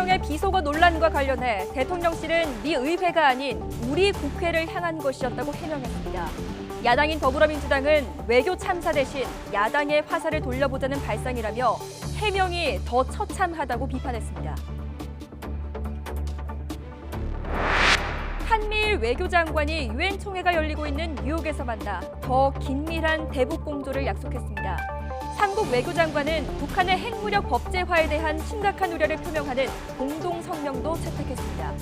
대통령의 비속어 논란과 관련해 대통령실은 미 의회가 아닌 우리 국회를 향한 것이었다고 해명했습니다. 야당인 더불어민주당은 외교 참사 대신 야당의 화살을 돌려보자는 발상이라며 해명이 더 처참하다고 비판했습니다. 한미일 외교장관이 유엔 총회가 열리고 있는 뉴욕에서 만나 더 긴밀한 대북 공조를 약속했습니다. 삼국 외교장관은 북한의 핵무력 법제화에 대한 심각한 우려를 표명하는 공동 성명도 채택했습니다.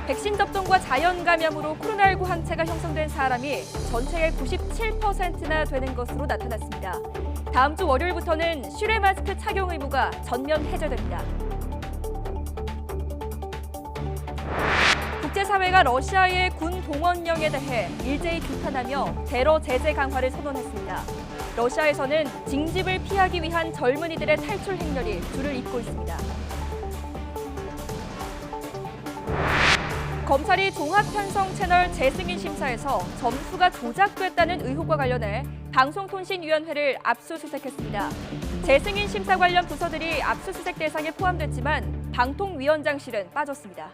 백신 접종과 자연 감염으로 코로나19 항체가 형성된 사람이 전체의 97%나 되는 것으로 나타났습니다. 다음 주 월요일부터는 실외 마스크 착용 의무가 전면 해제됩니다. 국제사회가 러시아의 군 동원령에 대해 일제히 비판하며 테러 제재 강화를 선언했습니다. 러시아에서는 징집을 피하기 위한 젊은이들의 탈출 행렬이 줄을 잇고 있습니다. 검찰이 종합편성 채널 재승인 심사에서 점수가 조작됐다는 의혹과 관련해 방송통신위원회를 압수수색했습니다. 재승인 심사 관련 부서들이 압수수색 대상에 포함됐지만 방통위원장실은 빠졌습니다.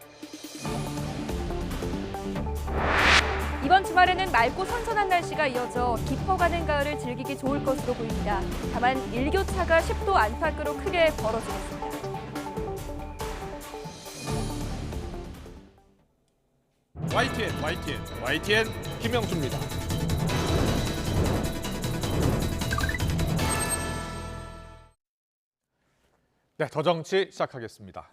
이번 주말에는 맑고 선선한 날씨가 이어져 깊어가는 가을을 즐기기 좋을 것으로 보입니다. 다만 일교차가 10도 안팎으로 크게 벌어지겠습니다. YTN 김영수입니다. 네, 더 정치 시작하겠습니다.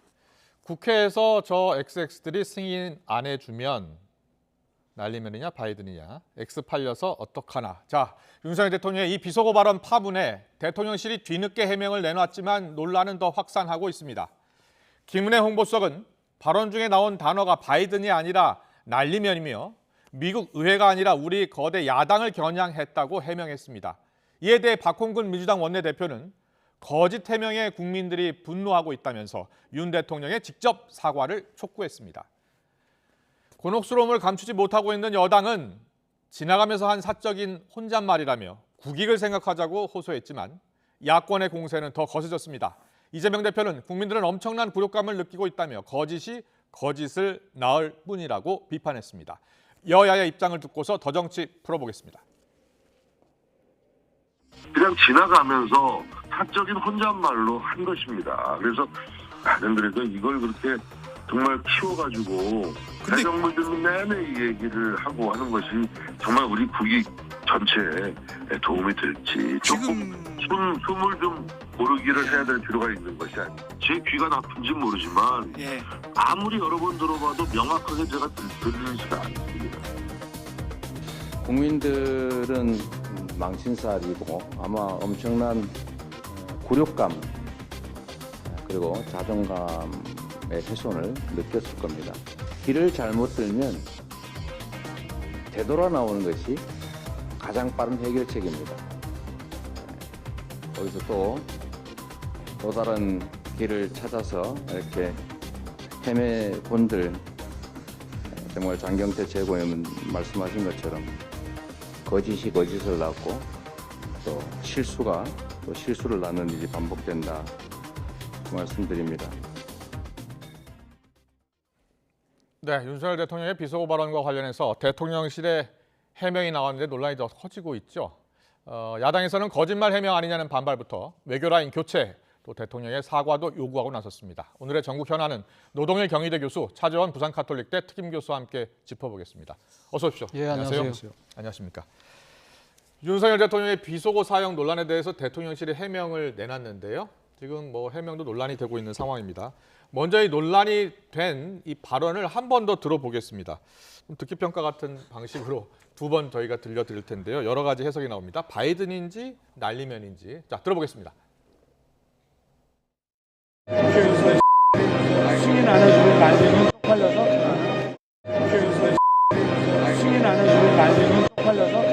국회에서 저 XX들이 승인 안 해주면 날리면이냐 바이든이냐 X 팔려서 어떡하나. 자, 윤석열 대통령의 이 비속어 발언 파문에 대통령실이 뒤늦게 해명을 내놨지만 논란은 더 확산하고 있습니다. 김은혜 홍보수석은 발언 중에 나온 단어가 바이든이 아니라 날리면이며 미국 의회가 아니라 우리 거대 야당을 겨냥했다고 해명했습니다. 이에 대해 박홍근 민주당 원내대표는 거짓 해명에 국민들이 분노하고 있다면서 윤 대통령의 직접 사과를 촉구했습니다. 곤혹스러움을 감추지 못하고 있는 여당은 지나가면서 한 사적인 혼잣말이라며 국익을 생각하자고 호소했지만 야권의 공세는 더 거세졌습니다. 이재명 대표는 국민들은 엄청난 굴욕감을 느끼고 있다며 거짓이 거짓을 낳을 뿐이라고 비판했습니다. 여야의 입장을 듣고서 더 정치 풀어보겠습니다. 그냥 지나가면서 사적인 혼잣말로 한 것입니다. 그래서 나는 그래도 이걸 그렇게 정말 키워가지고 대정부들은 내내 이 얘기를 하고 하는 것이 정말 우리 국익 전체에 도움이 될지 조금 숨을 좀 고르기를 해야 될 필요가 있는 것이 아니에요. 제 귀가 나쁜지 모르지만 아무리 여러 번 들어봐도 명확하게 제가 들리지가 않습니다. 국민들은 망신살이고 아마 엄청난 굴욕감 그리고 자존감의 훼손을 느꼈을 겁니다. 길을 잘못 들면 되돌아 나오는 것이 가장 빠른 해결책입니다. 거기서 또 다른 길을 찾아서 이렇게 헤매본들 정말 장경태 최고위원 말씀하신 것처럼 거짓이 거짓을 낳고 또 실수가 또 실수를 낳는 일이 반복된다 그 말씀드립니다. 네, 윤석열 대통령의 비속어 발언과 관련해서 대통령실의 해명이 나왔는데 논란이 더 커지고 있죠. 야당에서는 거짓말 해명 아니냐는 반발부터 외교라인 교체, 또 대통령의 사과도 요구하고 나섰습니다. 오늘의 전국 현안은 노동일 경희대 교수, 차재원 부산가톨릭대 특임 교수와 함께 짚어보겠습니다. 어서 오십시오. 예, 안녕하세요. 안녕하십니까. 윤석열 대통령의 비속어 사용 논란에 대해서 대통령실이 해명을 내놨는데요. 지금 해명도 논란이 되고 있는 상황입니다. 먼저 이 논란이 된 이 발언을 한 번 더 들어보겠습니다. 듣기 평가 같은 방식으로 두 번 저희가 들려드릴 텐데요. 여러 가지 해석이 나옵니다. 바이든인지 날리면인지. 자, 들어보겠습니다. 승인 안 해주고 날리면 쪽팔려서 승인 안 해주고 날리면 쪽팔려서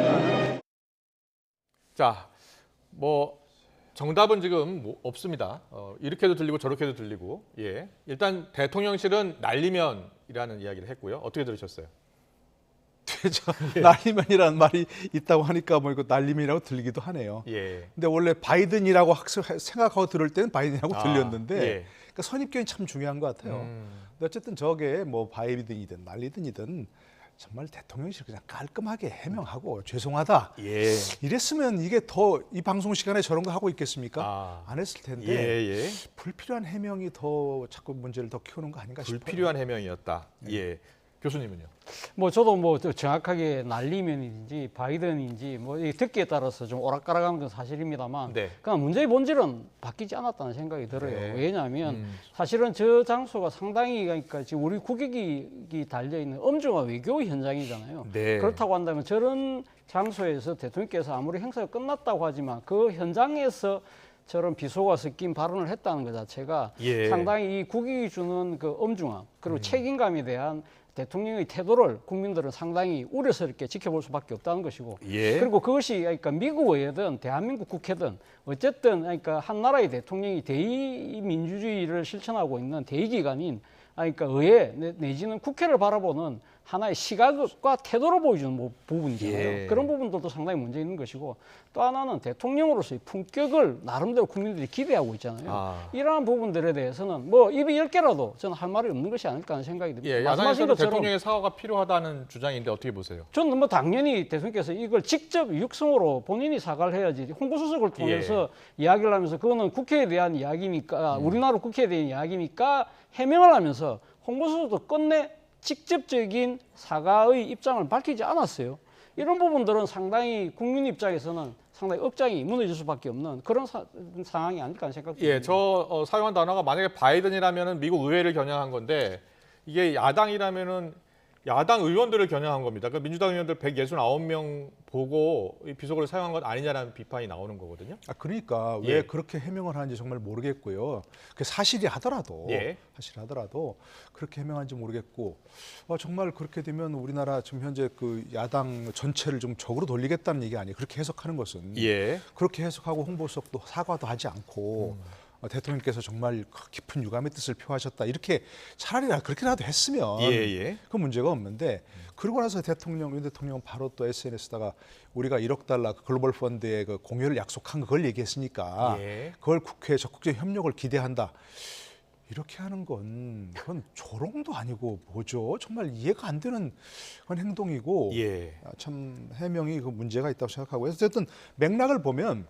자, 정답은 지금 없습니다. 이렇게도 들리고 저렇게도 들리고. 예. 일단 대통령실은 날리면이라는 이야기를 했고요. 어떻게 들으셨어요? 이게 날리면이라는 말이 있다고 하니까 뭐 이거 날리면이라고 들리기도 하네요. 예. 근데 원래 바이든이라고 생각하고 들을 때는 바이든이라고 아, 들렸는데 예. 그러니까 선입견이 참 중요한 것 같아요. 근데 어쨌든 저게 뭐 바이든이든 날리든이든 정말 대통령실 그냥 깔끔하게 해명하고 죄송하다. 예. 이랬으면 이게 더 이 방송 시간에 저런 거 하고 있겠습니까? 아. 안 했을 텐데 예. 불필요한 해명이 더 자꾸 문제를 더 키우는 거 아닌가 싶어요. 불필요한 해명이었다. 예. 교수님은요? 뭐 저도 뭐 정확하게 날리면인지 바이든인지 뭐 이 듣기에 따라서 좀 오락가락한 건 사실입니다만 네. 그냥 문제의 본질은 바뀌지 않았다는 생각이 들어요. 네. 왜냐하면 사실은 저 장소가 상당히 그러니까 지금 우리 국익이 달려 있는 엄중한 외교 현장이잖아요. 네. 그렇다고 한다면 저런 장소에서 대통령께서 아무리 행사가 끝났다고 하지만 그 현장에서 저런 비속어 섞인 발언을 했다는 것 자체가 예. 상당히 이 국익이 주는 그 엄중함 그리고 책임감에 대한 대통령의 태도를 국민들은 상당히 우려스럽게 지켜볼 수밖에 없다는 것이고 예. 그리고 그것이 그러니까 미국 의회든 대한민국 국회든 어쨌든 그러니까 한 나라의 대통령이 대의민주주의를 실천하고 있는 대의기관인 그러니까 의회 내지는 국회를 바라보는 하나의 시각과 태도를 보여주는 부분이잖아요. 예. 그런 부분들도 상당히 문제 있는 것이고 또 하나는 대통령으로서의 품격을 나름대로 국민들이 기대하고 있잖아요. 아. 이러한 부분들에 대해서는 뭐 입이 10개라도 저는 할 말이 없는 것이 아닐까 하는 생각이 듭니다. 예, 말씀하신 야당에서는 것처럼 대통령의 사과가 필요하다는 주장인데 어떻게 보세요? 저는 뭐 당연히 대통령께서 이걸 직접 육성으로 본인이 사과를 해야지 홍보수석을 통해서 이야기를 하면서 그거는 국회에 대한 이야기니까 우리나라 국회에 대한 이야기니까 해명을 하면서 홍보수석도 끝내 직접적인 사과의 입장을 밝히지 않았어요. 이런 부분들은 상당히 국민 입장에서는 상당히 억장이 무너질 수밖에 없는 그런 상황이 아닐까 하는 생각이 듭니다. 예, 저 사용한 단어가 만약에 바이든이라면은 미국 의회를 겨냥한 건데 이게 야당이라면은 야당 의원들을 겨냥한 겁니다. 그 민주당 의원들 169명 보고 이 비속어를 사용한 것 아니냐라는 비판이 나오는 거거든요. 그러니까 예. 왜 그렇게 해명을 하는지 정말 모르겠고요. 그 사실이 하더라도 그렇게 해명하는지 모르겠고 정말 그렇게 되면 우리나라 지금 현재 그 야당 전체를 좀 적으로 돌리겠다는 얘기 아니에요. 그렇게 해석하는 것은 예. 그렇게 해석하고 홍보수석도 사과도 하지 않고 대통령께서 정말 깊은 유감의 뜻을 표하셨다. 이렇게 차라리 그렇게라도 했으면 예. 그 문제가 없는데 그러고 나서 윤 대통령은 바로 또 SNS에다가 우리가 1억 달러 글로벌 펀드의 그 공여를 약속한 그걸 얘기했으니까 예. 그걸 국회에 적극적인 협력을 기대한다. 이렇게 하는 건 그건 조롱도 아니고 뭐죠? 정말 이해가 안 되는 그런 행동이고 예. 참 해명이 그 문제가 있다고 생각하고 어쨌든 맥락을 보면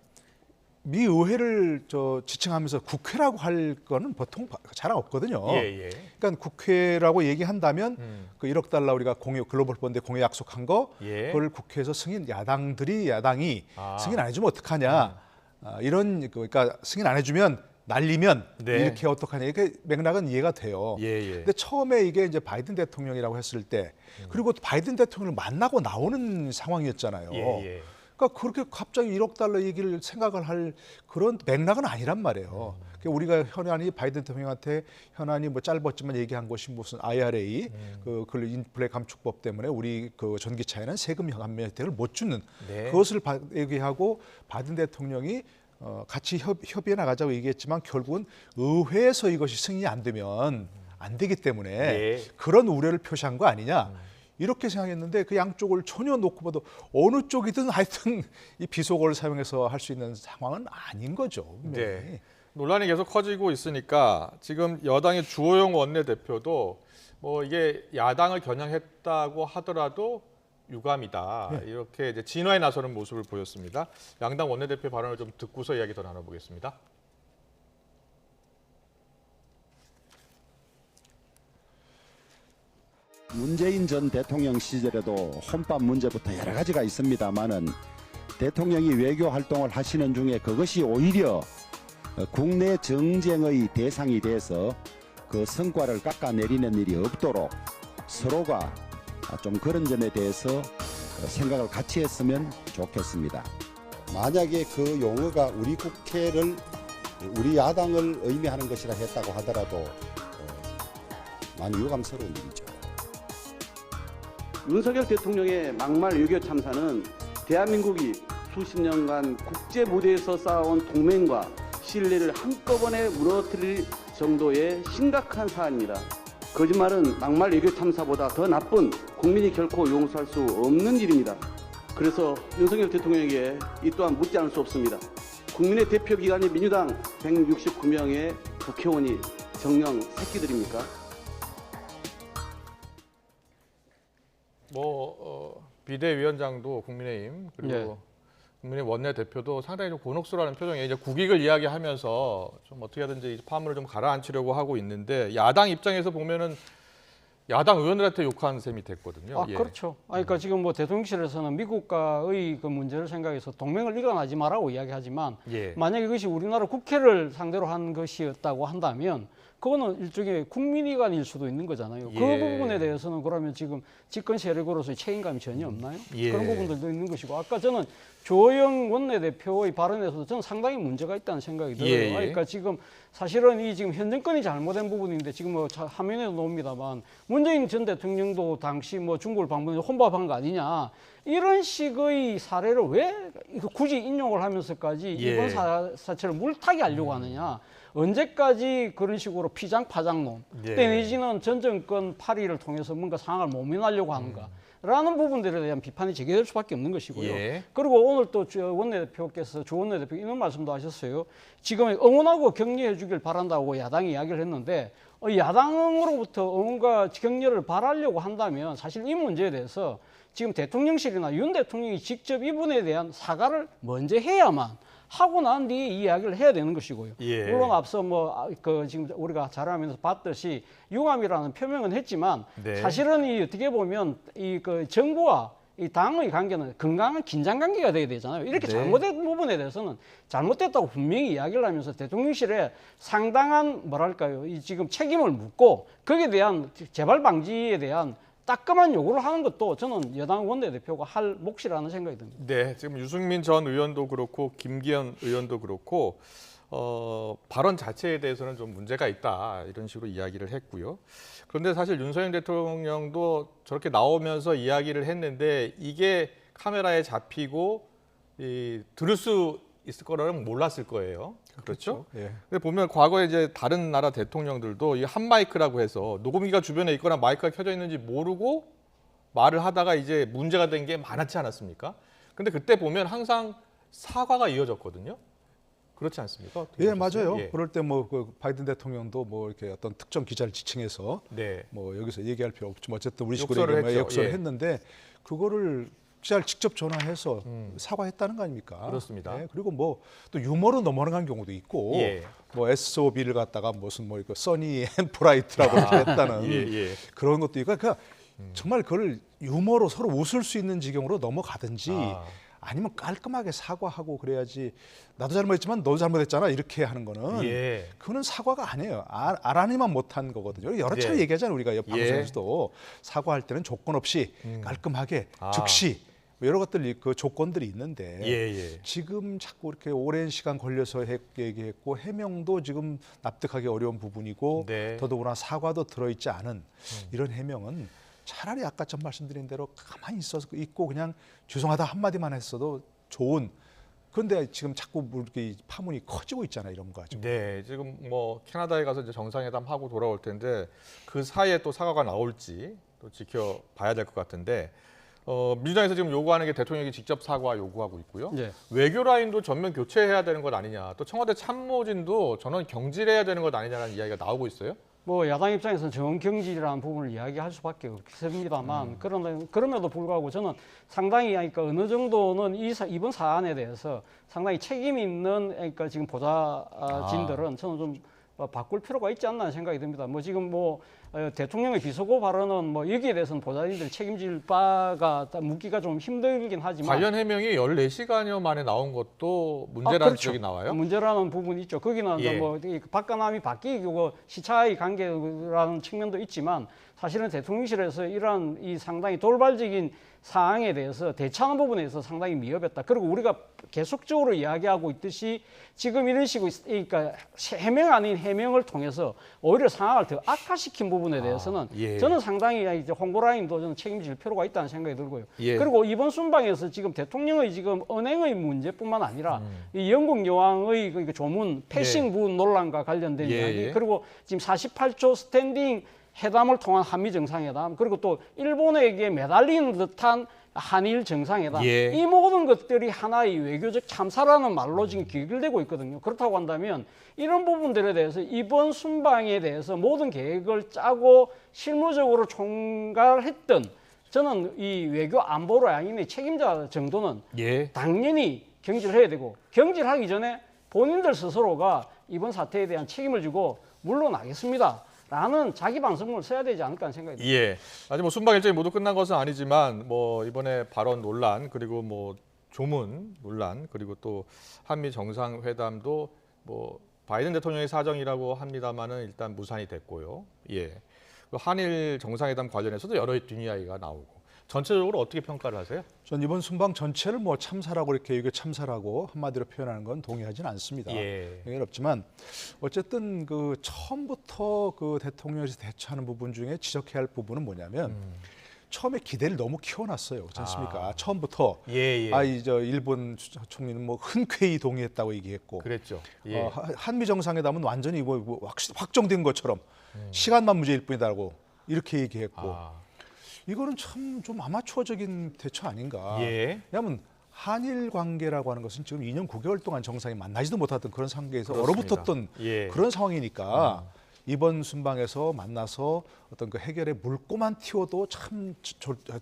미 의회를 지칭하면서 국회라고 할 거는 보통 잘 없거든요. 예. 그러니까 국회라고 얘기한다면 그 1억 달러 우리가 글로벌 펀드에 공여 약속한 거 예. 그걸 국회에서 야당이 아. 승인 안 해주면 어떡하냐. 이런 그러니까 승인 안 해주면 날리면 네. 이렇게 어떡하냐. 이렇게 맥락은 이해가 돼요. 예. 근데 처음에 이게 이제 바이든 대통령이라고 했을 때 그리고 또 바이든 대통령을 만나고 나오는 상황이었잖아요. 예. 그러니까 그렇게 갑자기 1억 달러 얘기를 생각을 할 그런 맥락은 아니란 말이에요. 그러니까 우리가 현안이 바이든 대통령한테 현안이 뭐 짧았지만 얘기한 것이 무슨 IRA 그 인플레 감축법 때문에 우리 그 전기차에는 세금 감면 혜택을 못 주는 네. 그것을 얘기하고 바이든 대통령이 같이 협의해 나가자고 얘기했지만 결국은 의회에서 이것이 승인이 안 되면 안 되기 때문에 네. 그런 우려를 표시한 거 아니냐. 이렇게 생각했는데 그 양쪽을 전혀 놓고 봐도 어느 쪽이든 하여튼 이 비속어를 사용해서 할 수 있는 상황은 아닌 거죠. 네. 논란이 계속 커지고 있으니까 지금 여당의 주호영 원내대표도 뭐 이게 야당을 겨냥했다고 하더라도 유감이다. 이렇게 이제 진화에 나서는 모습을 보였습니다. 양당 원내대표 발언을 좀 듣고서 이야기 더 나눠보겠습니다. 문재인 전 대통령 시절에도 혼밥 문제부터 여러 가지가 있습니다만은 대통령이 외교 활동을 하시는 중에 그것이 오히려 국내 정쟁의 대상이 돼서 그 성과를 깎아내리는 일이 없도록 서로가 좀 그런 점에 대해서 생각을 같이 했으면 좋겠습니다. 만약에 그 용어가 우리 국회를 우리 야당을 의미하는 것이라 했다고 하더라도 많이 유감스러운 일이죠. 윤석열 대통령의 막말 외교 참사는 대한민국이 수십 년간 국제 무대에서 쌓아온 동맹과 신뢰를 한꺼번에 무너뜨릴 정도의 심각한 사안입니다. 거짓말은 막말 외교 참사보다 더 나쁜, 국민이 결코 용서할 수 없는 일입니다. 그래서 윤석열 대통령에게 이 또한 묻지 않을 수 없습니다. 국민의 대표 기관인 민주당 169명의 국회의원이 정녕 새끼들입니까? 비대위원장도 국민의힘 그리고 네. 국민의힘 원내대표도 상당히 좀 곤혹스러워하는 표정이에요. 이제 국익을 이야기하면서 좀 어떻게 하든지 파문을 좀 가라앉히려고 하고 있는데 야당 입장에서 보면은 야당 의원들한테 욕한 셈이 됐거든요. 아, 그렇죠. 그러니까 지금 뭐 대통령실에서는 미국과의 그 문제를 생각해서 동맹을 일관하지 마라고 이야기하지만 만약에 이것이 우리나라 국회를 상대로 한 것이었다고 한다면 그거는 일종의 국민의관일 수도 있는 거잖아요. 그 부분에 대해서는 그러면 지금 집권 세력으로서의 책임감이 전혀 없나요? 그런 부분들도 있는 것이고 아까 저는 조영 원내대표의 발언에서도 저는 상당히 문제가 있다는 생각이 들어요. 그러니까 지금 사실은 이 지금 현 정권이 잘못된 부분인데 지금 뭐 화면에도 나옵니다만 문재인 전 대통령도 당시 뭐 중국을 방문해 혼밥한 거 아니냐 이런 식의 사례를 왜 굳이 인용을 하면서까지 이번 사태를 물타기 하려고 하느냐. 언제까지 그런 식으로 피장파장론 내지는 전 정권 파리를 통해서 뭔가 상황을 모면하려고 하는가 라는 부분들에 대한 비판이 제기될 수밖에 없는 것이고요. 그리고 오늘 또 조 원내대표 이런 말씀도 하셨어요. 지금 응원하고 격려해 주길 바란다고 야당이 이야기를 했는데 야당으로부터 응원과 격려를 바라려고 한다면 사실 이 문제에 대해서 지금 대통령실이나 윤 대통령이 직접 이분에 대한 사과를 먼저 해야만 하고 난 뒤에 이야기를 해야 되는 것이고요. 물론 앞서 지금 우리가 자료화면에서 봤듯이 유감이라는 표명은 했지만 사실은 이 어떻게 보면 그 정부와 이 당의 관계는 건강한 긴장 관계가 돼야 되잖아요. 이렇게 잘못된 부분에 대해서는 잘못됐다고 분명히 이야기를 하면서 대통령실에 상당한 뭐랄까요, 이 지금 책임을 묻고 거기에 대한 재발 방지에 대한 따끔한 요구를 하는 것도 저는 여당 원내대표가 할 몫이라는 생각이 듭니다. 네, 지금 유승민 전 의원도 그렇고 김기현 의원도 그렇고 발언 자체에 대해서는 좀 문제가 있다 이런 식으로 이야기를 했고요. 그런데 사실 윤석열 대통령도 저렇게 나오면서 이야기를 했는데 이게 카메라에 잡히고 들을 수 있을 거라는 몰랐을 거예요. 그렇죠? 근데 보면 과거에 이제 다른 나라 대통령들도 이 한 마이크라고 해서 녹음기가 주변에 있거나 마이크가 켜져 있는지 모르고 말을 하다가 이제 문제가 된 게 많았지 않았습니까? 근데 그때 보면 항상 사과가 이어졌거든요. 그렇지 않습니까? 맞아요. 그럴 때 그 바이든 대통령도 이렇게 어떤 특정 기자를 지칭해서 여기서 얘기할 필요 없지만 어쨌든 우리 식으로 욕설을 했는데 그거를 기자를 직접 전화해서 사과했다는 거 아닙니까? 그렇습니다. 그리고 또 유머로 넘어간 경우도 있고 SOB를 갖다가 무슨 써니 앤 브라이트라고 했다는 그런 것도 있고 그러니까 정말 그걸 유머로 서로 웃을 수 있는 지경으로 넘어가든지 아니면 깔끔하게 사과하고 그래야지 나도 잘못했지만 너도 잘못했잖아 이렇게 하는 거는 그거는 사과가 아니에요. 알아니만 못한 거거든요. 여러 차례 얘기하잖아요. 우리가 옆 방송에서도 사과할 때는 조건 없이 깔끔하게 즉시 여러 것들 그 조건들이 있는데 지금 자꾸 이렇게 오랜 시간 걸려서 얘기했고 해명도 지금 납득하기 어려운 부분이고 더더구나 사과도 들어있지 않은 이런 해명은 차라리 아까 전 말씀드린 대로 가만히 있고 그냥 죄송하다 한마디만 했어도 좋은. 그런데 지금 자꾸 이렇게 파문이 커지고 있잖아요, 이런 거 가지고. 네, 지금 캐나다에 가서 이제 정상회담 하고 돌아올 텐데 그 사이에 또 사과가 나올지 또 지켜봐야 될 것 같은데 민주당에서 지금 요구하는 게 대통령이 직접 사과 요구하고 있고요. 외교 라인도 전면 교체해야 되는 것 아니냐. 또 청와대 참모진도 전원 경질해야 되는 것 아니냐라는 이야기가 나오고 있어요. 야당 입장에서는 전원 경질이라는 부분을 이야기할 수밖에 없습니다만 그럼에도 불구하고 저는 상당히 어느 정도는 이번 사안에 대해서 상당히 책임 있는 지금 보좌진들은 저는 좀 바꿀 필요가 있지 않나 생각이 듭니다. 지금 대통령의 비서고 발언은 여기에 대해서는 보좌진들이 책임질 바가 묻기가 좀 힘들긴 하지만 관련 해명이 14시간여 만에 나온 것도 문제라는 지적이 나와요? 문제라는 부분이 있죠. 거기는 박근함이 바뀌고 시차의 관계라는 측면도 있지만 사실은 대통령실에서 이러한 이 상당히 돌발적인 사항에 대해서 대처하는 부분에서 상당히 미흡했다. 그리고 우리가 계속적으로 이야기하고 있듯이 지금 이런 식으로 그러니까 해명 아닌 해명을 통해서 오히려 상황을 더 악화시킨 부분에 대해서는 저는 상당히 이제 홍보 라인도 저는 책임질 필요가 있다는 생각이 들고요. 그리고 이번 순방에서 지금 대통령의 지금 언행의 문제뿐만 아니라 이 영국 여왕의 그 조문 패싱 부분 논란과 관련된 이야기 그리고 지금 48초 스탠딩 회담을 통한 한미 정상회담, 그리고 또 일본에게 매달리는 듯한 한일 정상회담, 예. 이 모든 것들이 하나의 외교적 참사라는 말로 지금 귀결되고 있거든요. 그렇다고 한다면 이런 부분들에 대해서 이번 순방에 대해서 모든 계획을 짜고 실무적으로 총괄했던, 저는 이 외교 안보 라인의 책임자 정도는 예. 당연히 경질해야 되고, 경질하기 전에 본인들 스스로가 이번 사태에 대한 책임을 지고 물러나겠습니다 라는 자기 반성문을 써야 되지 않을까 하는 생각이 듭니다. 예. 아직 뭐 순방 일정이 모두 끝난 것은 아니지만 뭐 이번에 발언 논란, 그리고 뭐 조문 논란, 그리고 또 한미 정상회담도 뭐 바이든 대통령의 사정이라고 합니다만은 일단 무산이 됐고요. 예. 한일 정상회담 관련해서도 여러 뒷이야기가 나오고, 전체적으로 어떻게 평가를 하세요? 전 이번 순방 전체를 뭐 참사라고 이렇게 이게 참사라고 한마디로 표현하는 건 동의하지는 않습니다. 예. 영예는 없지만 어쨌든 그 처음부터 그 대통령에서 대처하는 부분 중에 지적해야 할 부분은 뭐냐면 처음에 기대를 너무 키워놨어요. 그렇지 않습니까? 처음부터 예, 예. 저 일본 총리는 뭐 흔쾌히 동의했다고 얘기했고, 그랬죠. 예. 한미 정상회담은 완전히 뭐 확정된 것처럼 시간만 문제일 뿐이다라고 이렇게 얘기했고, 이거는 참 좀 아마추어적인 대처 아닌가. 예. 왜냐하면 한일 관계라고 하는 것은 지금 2년 9개월 동안 정상이 만나지도 못했던 그런 상황에서 그렇습니다. 얼어붙었던 예. 그런 상황이니까 이번 순방에서 만나서 어떤 그 해결의 물꼬만 틔워도 참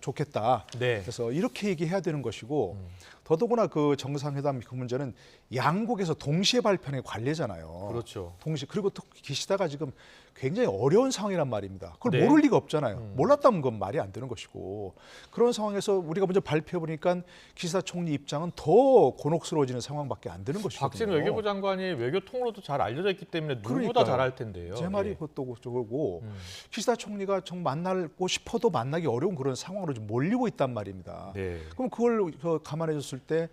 좋겠다. 네. 그래서 이렇게 얘기해야 되는 것이고, 더더구나 그 정상회담 그 문제는 양국에서 동시에 발표하는 게 관례잖아요. 그렇죠. 동시에. 그리고 또 기시다가 지금 굉장히 어려운 상황이란 말입니다. 그걸 네. 모를 리가 없잖아요. 몰랐다면 그건 말이 안 되는 것이고, 그런 상황에서 우리가 먼저 발표해보니까 기시다 총리 입장은 더 곤혹스러워지는 상황밖에 안 되는 것이거든요. 박진 외교부 장관이 외교통으로도 잘 알려져 있기 때문에 누구보다 그러니까요. 잘할 텐데요. 제 말이 예. 그것도 저거고, 기시다 총리가 정 만나고 싶어도 만나기 어려운 그런 상황으로 좀 몰리고 있단 말입니다. 네. 그럼 그걸 감안해 줬을 때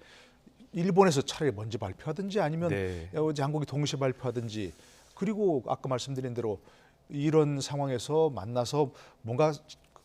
일본에서 차라리 먼저 발표하든지 아니면 네. 양국이 동시에 발표하든지, 그리고 아까 말씀드린 대로 이런 상황에서 만나서 뭔가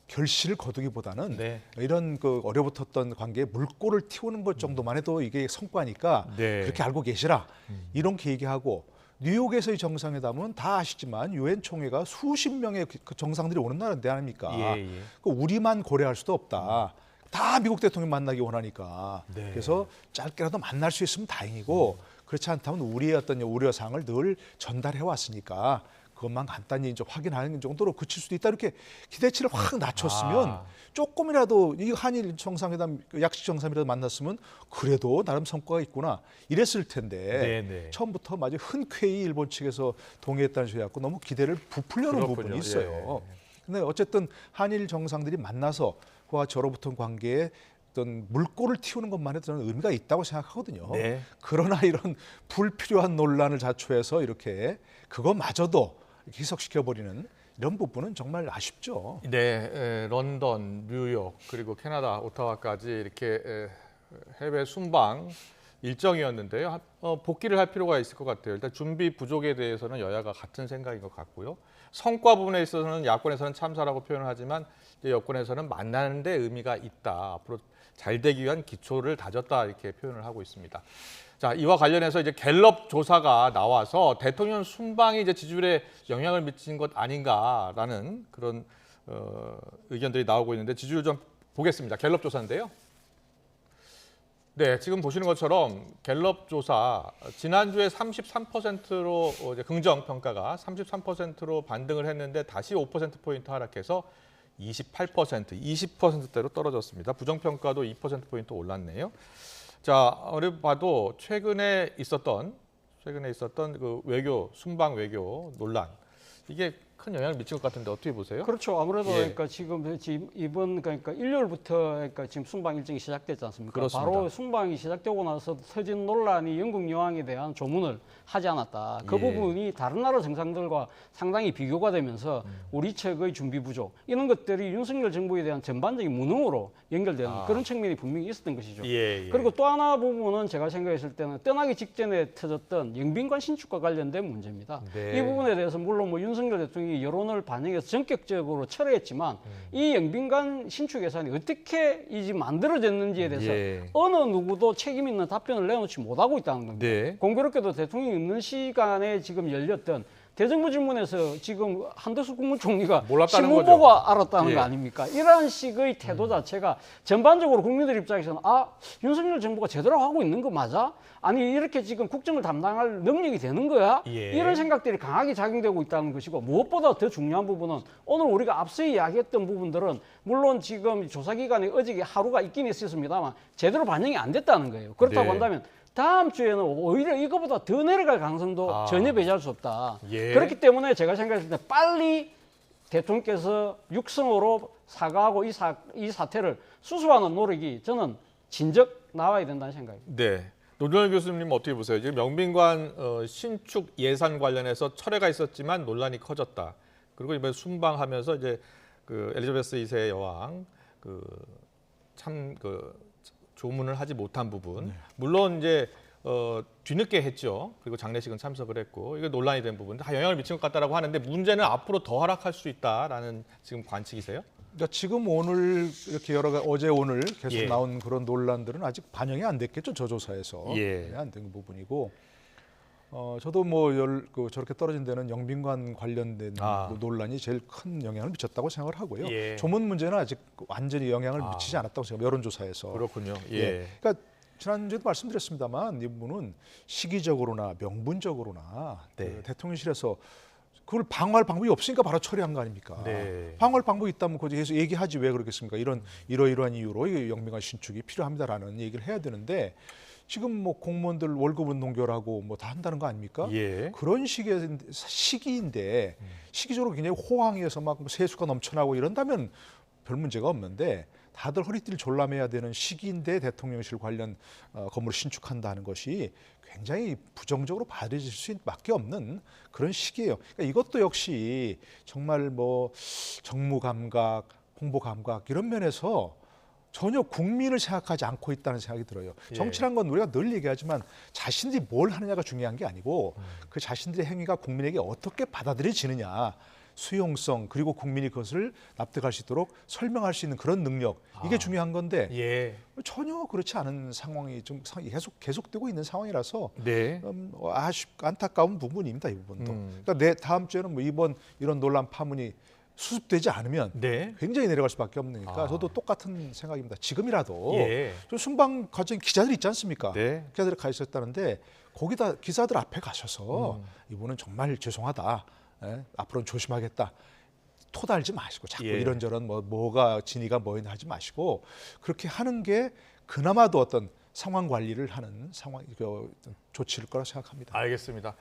결실을 거두기보다는 네. 이런 그 어려붙었던 관계에 물꼬를 틔우는 것 정도만 해도 이게 성과니까 네. 그렇게 알고 계시라, 이렇게 얘기하고, 뉴욕에서의 정상회담은 다 아시지만 유엔 총회가 수십 명의 그 정상들이 오는 나라인데 아닙니까? 예, 예. 그 우리만 고려할 수도 없다. 다 미국 대통령 만나기 원하니까. 네. 그래서 짧게라도 만날 수 있으면 다행이고, 그렇지 않다면 우리의 어떤 우려사항을 늘 전달해 왔으니까 그것만 간단히 이제 확인하는 정도로 그칠 수도 있다. 이렇게 기대치를 확 낮췄으면 조금이라도 이 한일 정상회담, 약식 정상이라도 만났으면 그래도 나름 성과가 있구나 이랬을 텐데, 네네. 처음부터 마치 흔쾌히 일본 측에서 동의했다는 소리 갖고 너무 기대를 부풀려는 그렇군요. 부분이 있어요. 예. 근데 어쨌든 한일 정상들이 만나서 그와 저로부터 관계에 어떤 물꼬를 틔우는 것만 해도 저는 의미가 있다고 생각하거든요. 네. 그러나 이런 불필요한 논란을 자초해서 이렇게 그거마저도 희석시켜버리는 이런 부분은 정말 아쉽죠. 네, 런던, 뉴욕, 그리고 캐나다, 오타와까지 이렇게 해외 순방 일정이었는데요. 복귀를 할 필요가 있을 것 같아요. 일단 준비 부족에 대해서는 여야가 같은 생각인 것 같고요. 성과 부분에 있어서는 야권에서는 참사라고 표현을 하지만 이제 여권에서는 만나는 데 의미가 있다. 앞으로 잘 되기 위한 기초를 다졌다 이렇게 표현을 하고 있습니다. 자, 이와 관련해서 이제 갤럽 조사가 나와서 대통령 순방이 이제 지지율에 영향을 미친 것 아닌가라는 그런 의견들이 나오고 있는데, 지지율 좀 보겠습니다. 갤럽 조사인데요. 네, 지금 보시는 것처럼 갤럽 조사 지난주에 33%로 이제 긍정 평가가 33%로 반등을 했는데 다시 5%포인트 하락해서 28%, 20%대로 떨어졌습니다. 부정 평가도 2%포인트 올랐네요. 자, 우리 봐도 최근에 있었던 그 외교 순방 외교 논란, 이게 큰 영향을 미칠 것 같은데 어떻게 보세요? 그렇죠. 아무래도 예. 그러니까 지금 이번 그러니까 일요일부터 그러니까 지금 순방 일정이 시작됐지 않습니까? 그렇습니다. 바로 순방이 시작되고 나서 터진 논란이 영국 여왕에 대한 조문을 하지 않았다. 그 예. 부분이 다른 나라 정상들과 상당히 비교가 되면서 우리 측의 준비 부족, 이런 것들이 윤석열 정부에 대한 전반적인 무능으로 연결되는 그런 측면이 분명히 있었던 것이죠. 예, 예. 그리고 또 하나 부분은 제가 생각했을 때는 떠나기 직전에 터졌던 영빈관 신축과 관련된 문제입니다. 네. 이 부분에 대해서 물론 뭐 윤석열 대통령이 여론을 반영해서 전격적으로 철회했지만 이 영빈관 신축 예산이 어떻게 이제 만들어졌는지에 대해서 예. 어느 누구도 책임 있는 답변을 내놓지 못하고 있다는 겁니다. 네. 공교롭게도 대통령이 없는 시간에 지금 열렸던 대정부 질문에서 지금 한덕수 국무총리가 몰랐다는 신문 거죠. 보고 알았다는 예. 거 아닙니까? 이러한 식의 태도 자체가 전반적으로 국민들 입장에서는 윤석열 정부가 제대로 하고 있는 거 맞아? 아니 이렇게 지금 국정을 담당할 능력이 되는 거야? 예. 이런 생각들이 강하게 작용되고 있다는 것이고, 무엇보다 더 중요한 부분은 오늘 우리가 앞서 이야기했던 부분들은 물론 지금 조사기간이 어저께 하루가 있긴 있었습니다만 제대로 반영이 안 됐다는 거예요. 그렇다고 네. 한다면 다음 주에는 오히려 이거보다 더 내려갈 가능성도 전혀 배제할 수 없다. 예. 그렇기 때문에 제가 생각했을 때 빨리 대통령께서 육성으로 사과하고 이 사태를 수습하는 노력이 저는 진즉 나와야 된다는 생각입니다. 네. 노준열 교수님 어떻게 보세요? 지금 영빈관 신축 예산 관련해서 철회가 있었지만 논란이 커졌다. 그리고 이번에 순방하면서 이제 그 엘리자베스 2세 여왕 조문을 하지 못한 부분, 물론 이제 뒤늦게 했죠. 그리고 장례식은 참석을 했고 이거 논란이 된 부분 다 영향을 미친 것 같다라고 하는데 문제는 앞으로 더 하락할 수 있다라는 지금 관측이세요? 그러니까 지금 오늘 이렇게 여러 가지 어제 오늘 계속 예. 나온 그런 논란들은 아직 반영이 안 됐겠죠, 저 조사에서. 예. 안 된 부분이고. 저도 뭐 저렇게 떨어진 데는 영빈관 관련된 그 논란이 제일 큰 영향을 미쳤다고 생각을 하고요. 예. 조문 문제는 아직 완전히 영향을 미치지 않았다고 생각해요. 여론조사에서. 그렇군요. 예. 그러니까 지난주에도 말씀드렸습니다만 이 부분은 시기적으로나 명분적으로나 네. 그 대통령실에서 그걸 방어할 방법이 없으니까 바로 처리한 거 아닙니까? 네. 방어할 방법이 있다면 거기에서 얘기하지 왜 그러겠습니까? 이러이러한 이유로 이 영빈관 신축이 필요합니다라는 얘기를 해야 되는데 지금 뭐 공무원들 월급은 동결하고 뭐 다 한다는 거 아닙니까? 예. 그런 식의 시기인데 시기적으로 굉장히 호황이어서 막 세수가 넘쳐나고 이런다면 별 문제가 없는데 다들 허리띠를 졸라매야 되는 시기인데 대통령실 관련 건물을 신축한다는 것이 굉장히 부정적으로 받아들일 수밖에 없는 그런 시기예요. 그러니까 이것도 역시 정말 뭐 정무 감각, 홍보 감각 이런 면에서 전혀 국민을 생각하지 않고 있다는 생각이 들어요. 정치란 건 우리가 늘 얘기하지만 자신들이 뭘 하느냐가 중요한 게 아니고 그 자신들의 행위가 국민에게 어떻게 받아들여지느냐, 수용성 그리고 국민이 그것을 납득할 수 있도록 설명할 수 있는 그런 능력 이게 중요한 건데 예. 전혀 그렇지 않은 상황이 좀 계속되고 있는 상황이라서 네. 안타까운 부분입니다. 이 부분도. 그러니까 다음 주에는 뭐 이번 이런 논란 파문이 수습되지 않으면 네. 굉장히 내려갈 수밖에 없으니까 저도 똑같은 생각입니다. 지금이라도 예. 좀 순방 과정 기자들 있지 않습니까? 네. 기자들이 가 있었다는데 거기다 기자들 앞에 가셔서 이분은 정말 죄송하다. 앞으로는 조심하겠다. 토달지 마시고 자꾸 예. 이런저런 뭐가 진위가 뭐였나 하지 마시고 그렇게 하는 게 그나마도 어떤 상황 관리를 하는 조치일 거라 생각합니다. 알겠습니다.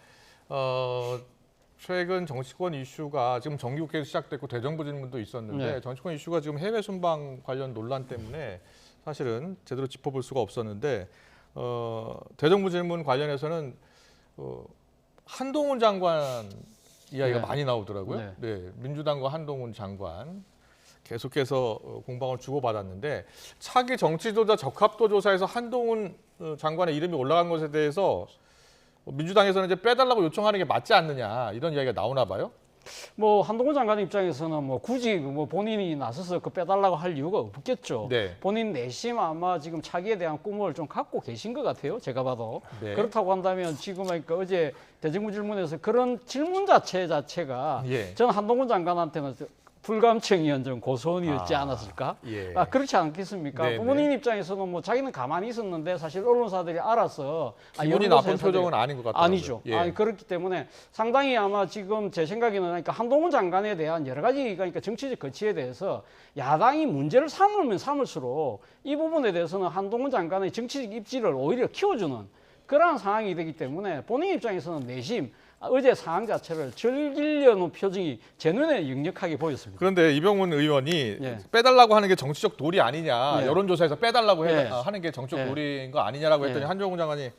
최근 정치권 이슈가 지금 정기국회에서 시작됐고 대정부 질문도 있었는데 네. 정치권 이슈가 지금 해외 순방 관련 논란 때문에 사실은 제대로 짚어볼 수가 없었는데 대정부 질문 관련해서는 한동훈 장관 이야기가 네. 많이 나오더라고요. 네, 민주당과 한동훈 장관 계속해서 공방을 주고받았는데 차기 정치조사 적합도 조사에서 한동훈 장관의 이름이 올라간 것에 대해서 민주당에서는 이제 빼달라고 요청하는 게 맞지 않느냐 이런 이야기가 나오나 봐요. 뭐 한동훈 장관 입장에서는 뭐 굳이 뭐 본인이 나서서 그 빼달라고 할 이유가 없겠죠. 네. 본인 내심 아마 지금 차기에 대한 꿈을 좀 갖고 계신 것 같아요. 제가 봐도. 네. 그렇다고 한다면 지금 그러니까 어제 대정부 질문에서 그런 질문 자체가 예. 저는 한동훈 장관한테는 불감청이었던 좀 고소원이었지 않았을까? 예. 그렇지 않겠습니까? 네, 본인 입장에서는 뭐 자기는 가만히 있었는데 사실 언론사들이 알아서 기분이 여론조사 나쁜 표정은 아닌 것 같더라고요. 아니죠. 예. 그렇기 때문에 상당히 아마 지금 제 생각에는 그러니까 한동훈 장관에 대한 여러 가지 그러니까 정치적 거취에 대해서 야당이 문제를 삼으면 삼을수록 이 부분에 대해서는 한동훈 장관의 정치적 입지를 오히려 키워주는 그러한 상황이 되기 때문에 본인 입장에서는 내심 어제 상황 자체를 즐기려는 표정이 제 눈에 역력하게 보였습니다. 그런데 이병훈 의원이 예. 빼달라고 하는 게 정치적 도리 아니냐, 예. 여론조사에서 빼달라고 예. 하는 게 정치적 예. 도리인 거 아니냐라고 했더니 예. 한동훈 장관이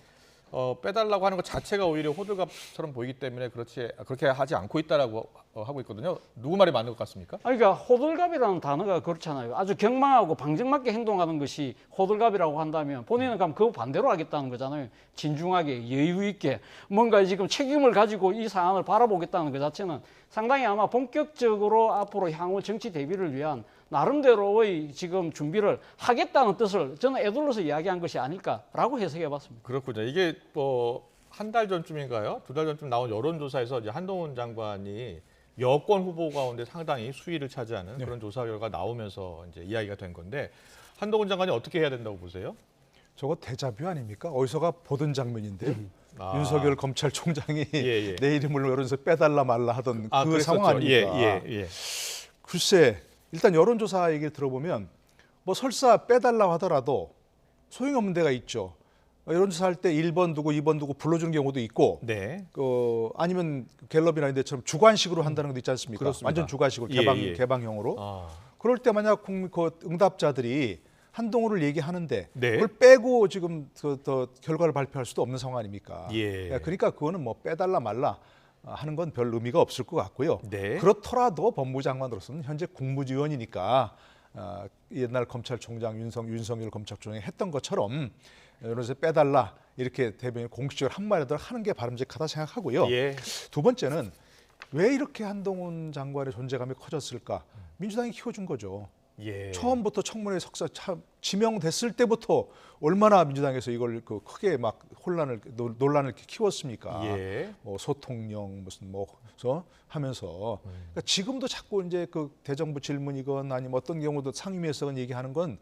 빼달라고 하는 것 자체가 오히려 호들갑처럼 보이기 때문에 그렇게 하지 않고 있다라고 하고 있거든요. 누구 말이 맞는 것 같습니까? 그러니까 호들갑이라는 단어가 그렇잖아요. 아주 경망하고 방정맞게 행동하는 것이 호들갑이라고 한다면 본인은 그럼 그 반대로 하겠다는 거잖아요. 진중하게 여유 있게 뭔가 지금 책임을 가지고 이 사안을 바라보겠다는 것 자체는 상당히 아마 본격적으로 앞으로 향후 정치 대비를 위한 나름대로의 지금 준비를 하겠다는 뜻을 저는 애둘러서 이야기한 것이 아닐까라고 해석해 봤습니다. 그렇군요. 이게 한 달 전쯤인가요? 2달 전쯤 나온 여론조사에서 이제 한동훈 장관이 여권 후보 가운데 상당히 수위를 차지하는 그런 조사 결과 나오면서 이제 이야기가 된 건데 한동훈 장관이 어떻게 해야 된다고 보세요? 저거 데자뷰 아닙니까? 어디서가 보던 장면인데요. 윤석열 검찰총장이 예. 내 이름을 여론조사 빼달라 말라 하던 그 그랬었죠. 상황 아닙니까? 예. 글쎄, 일단 여론조사 얘기를 들어보면 뭐 설사 빼달라고 하더라도 소용없는 데가 있죠. 여론조사 할 때 1번 두고 2번 두고 불러주는 경우도 있고, 네. 아니면 갤럽이나 이런 데처럼 주관식으로 한다는 것도 있지 않습니까? 그렇습니다. 완전 주관식으로 예. 개방형으로. 아. 그럴 때 만약 그 응답자들이 한동훈을 얘기하는데 네. 그걸 빼고 지금 더 결과를 발표할 수도 없는 상황 아닙니까? 예. 그러니까 그거는 뭐 빼달라 말라 하는 건 별 의미가 없을 것 같고요. 네. 그렇더라도 법무장관으로서는 현재 국무위원이니까 옛날 검찰총장 윤석열 검찰총장이 했던 것처럼 여론조사 빼달라 이렇게 대변인 공식적으로 한마디라도 하는 게 바람직하다 생각하고요. 예. 두 번째는 왜 이렇게 한동훈 장관의 존재감이 커졌을까? 민주당이 키워준 거죠. 예. 처음부터 청문회 석사 지명됐을 때부터 얼마나 민주당에서 이걸 크게 막 논란을 키웠습니까? 예. 뭐 소통령 무슨 하면서 그러니까 지금도 자꾸 이제 그 대정부 질문이건 아니면 어떤 경우도 상임위에서 얘기하는 건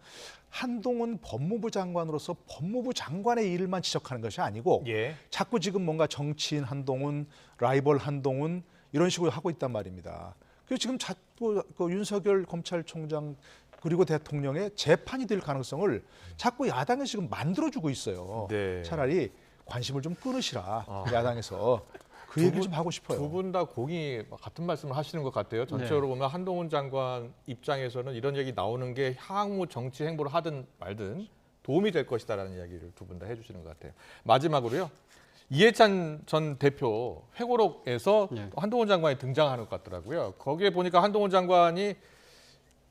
한동훈 법무부 장관으로서 법무부 장관의 일만 지적하는 것이 아니고 예. 자꾸 지금 뭔가 정치인 한동훈, 라이벌 한동훈 이런 식으로 하고 있단 말입니다. 그래서 지금 자꾸 그 윤석열 검찰총장 그리고 대통령의 재판이 될 가능성을 자꾸 야당에서 지금 만들어주고 있어요. 네. 차라리 관심을 좀 끊으시라 야당에서 그 얘기를 좀 하고 싶어요. 두 분 다 공이 같은 말씀을 하시는 것 같아요. 전체적으로 보면 한동훈 장관 입장에서는 이런 얘기 나오는 게 향후 정치 행보를 하든 말든 도움이 될 것이다라는 이야기를 두 분 다 해주시는 것 같아요. 마지막으로요. 이해찬 전 대표 회고록에서 네. 한동훈 장관이 등장하는 것 같더라고요. 거기에 보니까 한동훈 장관이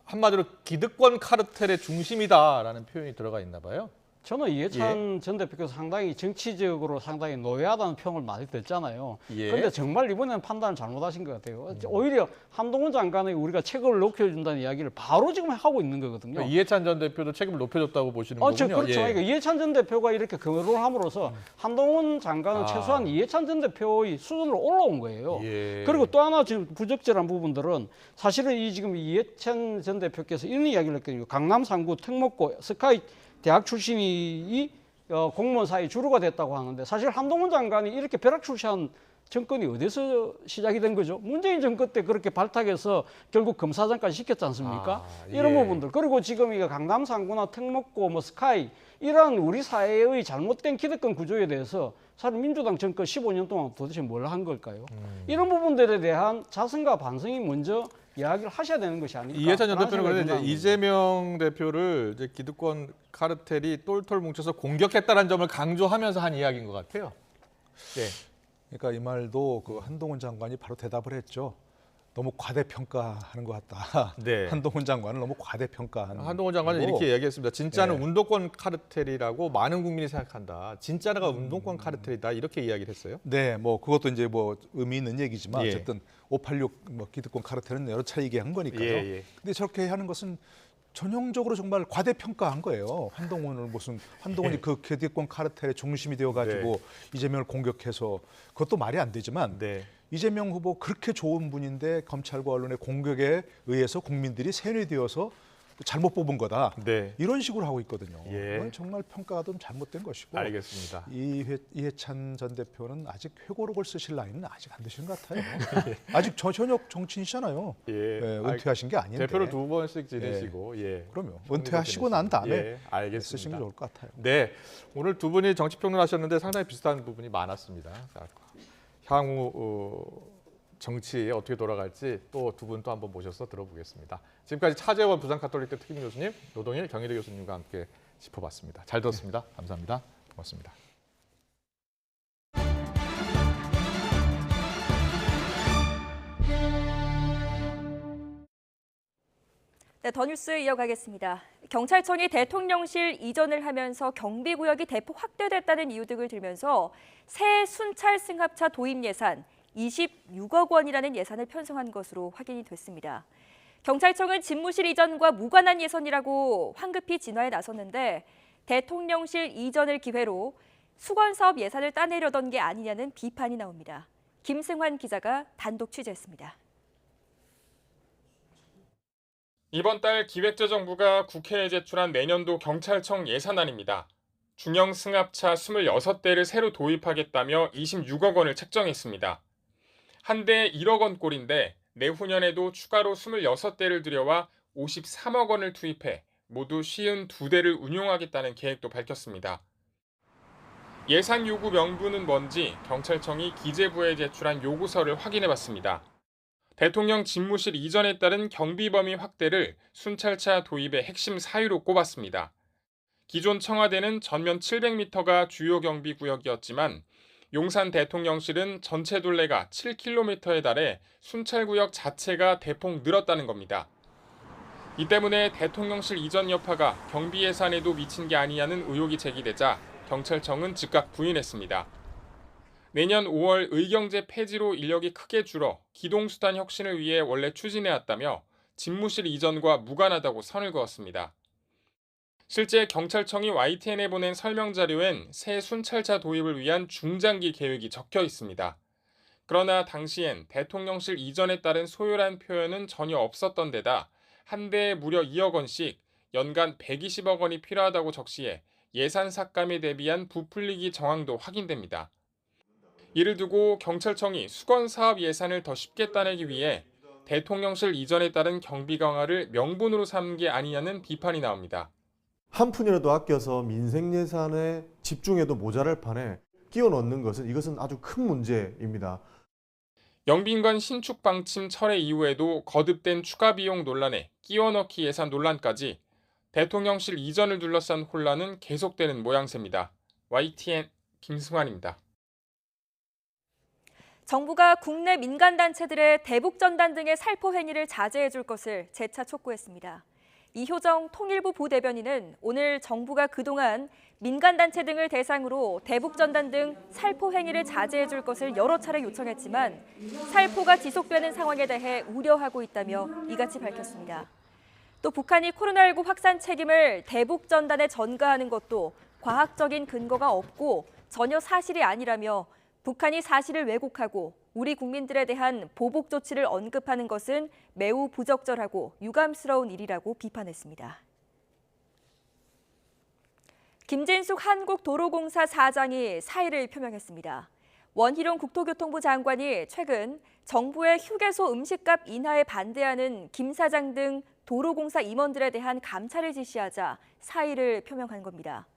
한마디로 기득권 카르텔의 중심이다라는 표현이 들어가 있나 봐요. 저는 이해찬 전 대표께서 상당히 정치적으로 상당히 노예하다는 평을 많이 듣잖아요. 예. 그런데 정말 이번에는 판단을 잘못하신 것 같아요. 오히려 한동훈 장관의 우리가 책임을 높여준다는 이야기를 바로 지금 하고 있는 거거든요. 그러니까 이해찬 전 대표도 책임을 높여줬다고 보시는 거군요. 그렇죠. 예. 그러니까 이해찬 전 대표가 이렇게 거론을 함으로써 한동훈 장관은 최소한 이해찬 전 대표의 수준으로 올라온 거예요. 예. 그리고 또 하나 지금 부적절한 부분들은 사실은 지금 이해찬 전 대표께서 이런 이야기를 했거든요. 강남 3구 특목고 스카이 대학 출신이 공무원 사이 주류가 됐다고 하는데 사실 한동훈 장관이 이렇게 벼락 출시한 정권이 어디서 시작이 된 거죠? 문재인 정권 때 그렇게 발탁해서 결국 검사장까지 시켰지 않습니까? 이런 부분들. 그리고 지금 이거 강남 3구나 특목고 뭐 스카이 이러한 우리 사회의 잘못된 기득권 구조에 대해서 사실 민주당 정권 15년 동안 도대체 뭘 한 걸까요? 이런 부분들에 대한 자성과 반성이 먼저 이야기를 하셔야 되는 것이 아닐까. 이해찬 전 대표는 그런데 이제 이재명 대표를 이제 기득권 카르텔이 똘똘 뭉쳐서 공격했다는 점을 강조하면서 한 이야기인 것 같아요. 네. 그러니까 이 말도 그 한동훈 장관이 바로 대답을 했죠. 너무 과대평가하는 것 같다. 네. 한동훈 장관은 너무 과대평가하는. 한동훈 장관은 거고. 이렇게 이야기했습니다. 진짜는 네. 운동권 카르텔이라고 많은 국민이 생각한다. 진짜가 운동권 카르텔이다. 이렇게 이야기를 했어요. 네, 뭐 그것도 이제 뭐 의미 있는 얘기지만 예. 어쨌든 586 뭐 기득권 카르텔은 여러 차례 얘기한 거니까요. 예. 근데 저렇게 하는 것은 전형적으로 정말 과대평가한 거예요. 한동훈이 예. 그 기득권 카르텔의 중심이 되어가지고 이재명을 공격해서 그것도 말이 안 되지만 네. 이재명 후보 그렇게 좋은 분인데 검찰과 언론의 공격에 의해서 국민들이 세뇌되어서 잘못 뽑은 거다. 네. 이런 식으로 하고 있거든요. 예. 이건 정말 평가가 좀 잘못된 것이고. 알겠습니다. 이해찬 전 대표는 아직 회고록을 쓰실 나이는 아직 안 되신 것 같아요. 아직 전역 정치인이시잖아요. 예. 은퇴하신 게 아닌데. 대표를 2번씩 지내시고 예. 그럼요. 은퇴하시고 난 다음에 예. 알겠습니다. 쓰시는 게 좋을 것 같아요. 네, 오늘 두 분이 정치평론 하셨는데 상당히 비슷한 부분이 많았습니다. 자, 향후 정치에 어떻게 돌아갈지 또 두 분 또 한번 모셔서 들어보겠습니다. 지금까지 차재원 부산가톨릭대 특임 교수님, 노동일 경희대 교수님과 함께 짚어봤습니다. 잘 들었습니다. 감사합니다. 고맙습니다. 네, 더 뉴스 이어가겠습니다. 경찰청이 대통령실 이전을 하면서 경비구역이 대폭 확대됐다는 이유 등을 들면서 새 순찰 승합차 도입 예산 26억 원이라는 예산을 편성한 것으로 확인이 됐습니다. 경찰청은 집무실 이전과 무관한 예산이라고 황급히 진화에 나섰는데 대통령실 이전을 기회로 수건 사업 예산을 따내려던 게 아니냐는 비판이 나옵니다. 김승환 기자가 단독 취재했습니다. 이번 달 기획재정부가 국회에 제출한 내년도 경찰청 예산안입니다. 중형 승합차 26대를 새로 도입하겠다며 26억 원을 책정했습니다. 한 대에 1억 원 꼴인데 내후년에도 추가로 26대를 들여와 53억 원을 투입해 모두 52대를 운용하겠다는 계획도 밝혔습니다. 예산 요구 명분은 뭔지 경찰청이 기재부에 제출한 요구서를 확인해봤습니다. 대통령 집무실 이전에 따른 경비 범위 확대를 순찰차 도입의 핵심 사유로 꼽았습니다. 기존 청와대는 전면 700m가 주요 경비 구역이었지만 용산 대통령실은 전체 둘레가 7km에 달해 순찰구역 자체가 대폭 늘었다는 겁니다. 이 때문에 대통령실 이전 여파가 경비 예산에도 미친 게 아니냐는 의혹이 제기되자 경찰청은 즉각 부인했습니다. 내년 5월 의경제 폐지로 인력이 크게 줄어 기동수단 혁신을 위해 원래 추진해왔다며 집무실 이전과 무관하다고 선을 그었습니다. 실제 경찰청이 YTN에 보낸 설명자료엔 새 순찰차 도입을 위한 중장기 계획이 적혀 있습니다. 그러나 당시엔 대통령실 이전에 따른 소요란 표현은 전혀 없었던 데다 한 대에 무려 2억 원씩 연간 120억 원이 필요하다고 적시해 예산 삭감에 대비한 부풀리기 정황도 확인됩니다. 이를 두고 경찰청이 수건 사업 예산을 더 쉽게 따내기 위해 대통령실 이전에 따른 경비 강화를 명분으로 삼은 게 아니냐는 비판이 나옵니다. 한 푼이라도 아껴서 민생 예산에 집중해도 모자랄 판에 끼워 넣는 것은 이것은 아주 큰 문제입니다. 영빈관 신축 방침 철회 이후에도 거듭된 추가 비용 논란에 끼워 넣기 예산 논란까지 대통령실 이전을 둘러싼 혼란은 계속되는 모양새입니다. YTN 김승환입니다. 정부가 국내 민간단체들의 대북전단 등의 살포 행위를 자제해 줄 것을 재차 촉구했습니다. 이효정 통일부 부대변인은 오늘 정부가 그동안 민간단체 등을 대상으로 대북전단 등 살포 행위를 자제해 줄 것을 여러 차례 요청했지만 살포가 지속되는 상황에 대해 우려하고 있다며 이같이 밝혔습니다. 또 북한이 코로나19 확산 책임을 대북전단에 전가하는 것도 과학적인 근거가 없고 전혀 사실이 아니라며 북한이 사실을 왜곡하고 우리 국민들에 대한 보복 조치를 언급하는 것은 매우 부적절하고 유감스러운 일이라고 비판했습니다. 김진숙 한국도로공사 사장이 사의를 표명했습니다. 원희룡 국토교통부 장관이 최근 정부의 휴게소 음식값 인하에 반대하는 김 사장 등 도로공사 임원들에 대한 감찰을 지시하자 사의를 표명한 겁니다.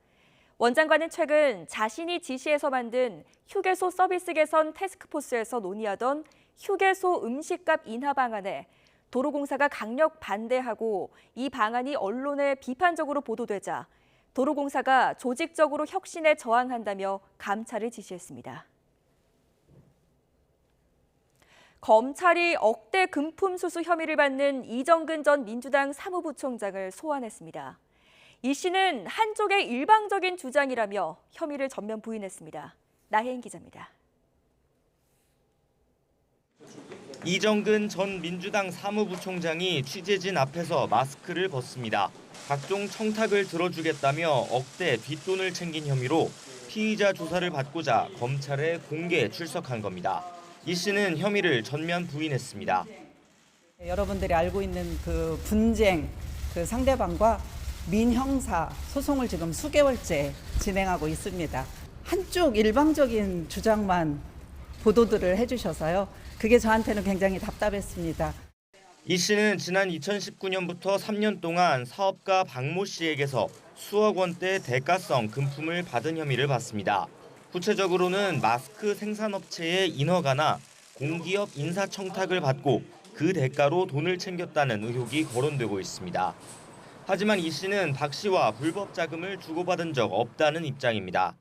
원 장관은 최근 자신이 지시해서 만든 휴게소 서비스 개선 태스크포스에서 논의하던 휴게소 음식값 인하 방안에 도로공사가 강력 반대하고 이 방안이 언론에 비판적으로 보도되자 도로공사가 조직적으로 혁신에 저항한다며 감찰을 지시했습니다. 검찰이 억대 금품 수수 혐의를 받는 이정근 전 민주당 사무부총장을 소환했습니다. 이 씨는 한쪽의 일방적인 주장이라며 혐의를 전면 부인했습니다. 나혜인 기자입니다. 이정근 전 민주당 사무부총장이 취재진 앞에서 마스크를 벗습니다. 각종 청탁을 들어주겠다며 억대 뒷돈을 챙긴 혐의로 피의자 조사를 받고자 검찰에 공개 출석한 겁니다. 이 씨는 혐의를 전면 부인했습니다. 여러분들이 알고 있는 그 분쟁, 그 상대방과 민형사 소송을 지금 수개월째 진행하고 있습니다. 한쪽 일방적인 주장만 보도들을 해주셔서요. 그게 저한테는 굉장히 답답했습니다. 이 씨는 지난 2019년부터 3년 동안 사업가 박모 씨에게서 수억 원대 대가성 금품을 받은 혐의를 받습니다. 구체적으로는 마스크 생산업체의 인허가나 공기업 인사청탁을 받고 그 대가로 돈을 챙겼다는 의혹이 거론되고 있습니다. 하지만 이 씨는 박 씨와 불법 자금을 주고받은 적 없다는 입장입니다.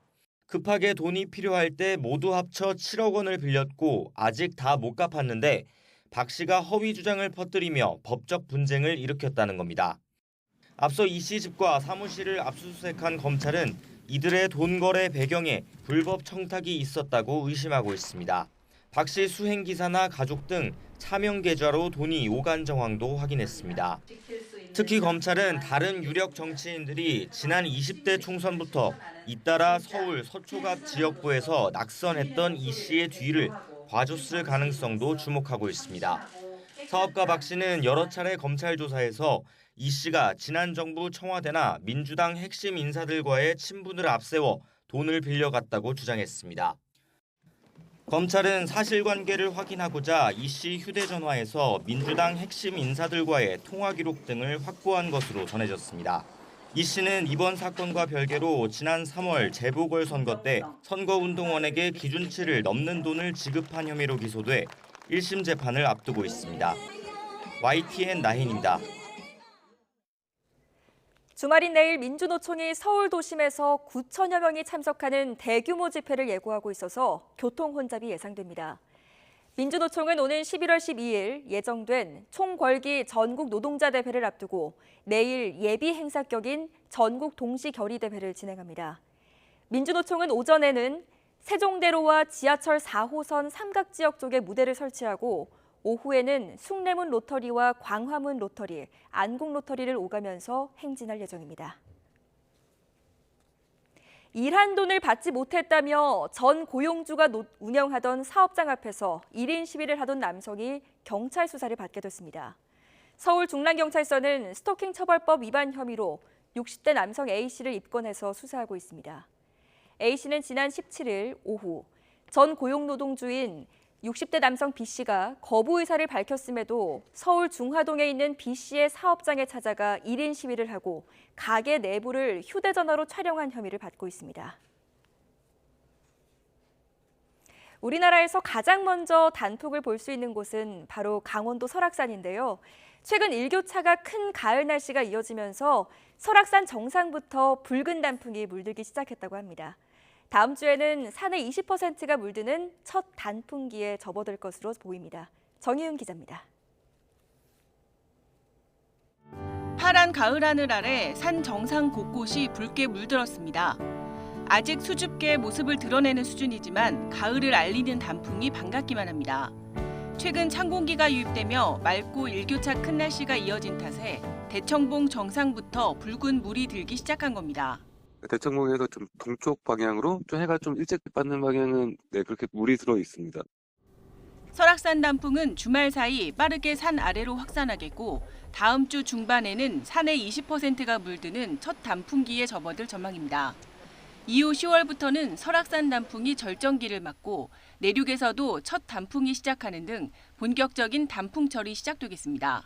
급하게 돈이 필요할 때 모두 합쳐 7억 원을 빌렸고 아직 다 못 갚았는데 박 씨가 허위 주장을 퍼뜨리며 법적 분쟁을 일으켰다는 겁니다. 앞서 이 씨 집과 사무실을 압수수색한 검찰은 이들의 돈 거래 배경에 불법 청탁이 있었다고 의심하고 있습니다. 박 씨 수행 기사나 가족 등 차명 계좌로 돈이 오간 정황도 확인했습니다. 특히 검찰은 다른 유력 정치인들이 지난 20대 총선부터 잇따라 서울 서초갑 지역구에서 낙선했던 이 씨의 뒤를 봐줬을 가능성도 주목하고 있습니다. 사업가 박 씨는 여러 차례 검찰 조사에서 이 씨가 지난 정부 청와대나 민주당 핵심 인사들과의 친분을 앞세워 돈을 빌려갔다고 주장했습니다. 검찰은 사실관계를 확인하고자 이 씨 휴대전화에서 민주당 핵심 인사들과의 통화 기록 등을 확보한 것으로 전해졌습니다. 이 씨는 이번 사건과 별개로 지난 3월 재보궐선거 때 선거운동원에게 기준치를 넘는 돈을 지급한 혐의로 기소돼 1심 재판을 앞두고 있습니다. YTN 나힌입니다. 주말인 내일 민주노총이 서울 도심에서 9천여 명이 참석하는 대규모 집회를 예고하고 있어서 교통 혼잡이 예상됩니다. 민주노총은 오는 11월 12일 예정된 총궐기 전국 노동자 대회를 앞두고 내일 예비 행사격인 전국 동시 결의 대회를 진행합니다. 민주노총은 오전에는 세종대로와 지하철 4호선 삼각지역 쪽에 무대를 설치하고 오후에는 숭례문 로터리와 광화문 로터리, 안국 로터리를 오가면서 행진할 예정입니다. 일한 돈을 받지 못했다며 전 고용주가 운영하던 사업장 앞에서 1인 시위를 하던 남성이 경찰 수사를 받게 됐습니다. 서울 중랑경찰서는 스토킹 처벌법 위반 혐의로 60대 남성 A씨를 입건해서 수사하고 있습니다. A씨는 지난 17일 오후 전 고용노동주인 60대 남성 B씨가 거부 의사를 밝혔음에도 서울 중화동에 있는 B씨의 사업장에 찾아가 1인 시위를 하고 가게 내부를 휴대전화로 촬영한 혐의를 받고 있습니다. 우리나라에서 가장 먼저 단풍을 볼 수 있는 곳은 바로 강원도 설악산인데요. 최근 일교차가 큰 가을 날씨가 이어지면서 설악산 정상부터 붉은 단풍이 물들기 시작했다고 합니다. 다음 주에는 산의 20%가 물드는 첫 단풍기에 접어들 것으로 보입니다. 정희윤 기자입니다. 파란 가을 하늘 아래 산 정상 곳곳이 붉게 물들었습니다. 아직 수줍게 모습을 드러내는 수준이지만 가을을 알리는 단풍이 반갑기만 합니다. 최근 찬 공기가 유입되며 맑고 일교차 큰 날씨가 이어진 탓에 대청봉 정상부터 붉은 물이 들기 시작한 겁니다. 대청봉에서 좀 동쪽 방향으로 좀 해가 좀 일찍 받는 방향은 그렇게 물이 들어 있습니다. 설악산 단풍은 주말 사이 빠르게 산 아래로 확산하겠고 다음 주 중반에는 산의 20%가 물드는 첫 단풍기에 접어들 전망입니다. 이후 10월부터는 설악산 단풍이 절정기를 맞고 내륙에서도 첫 단풍이 시작하는 등 본격적인 단풍철이 시작되겠습니다.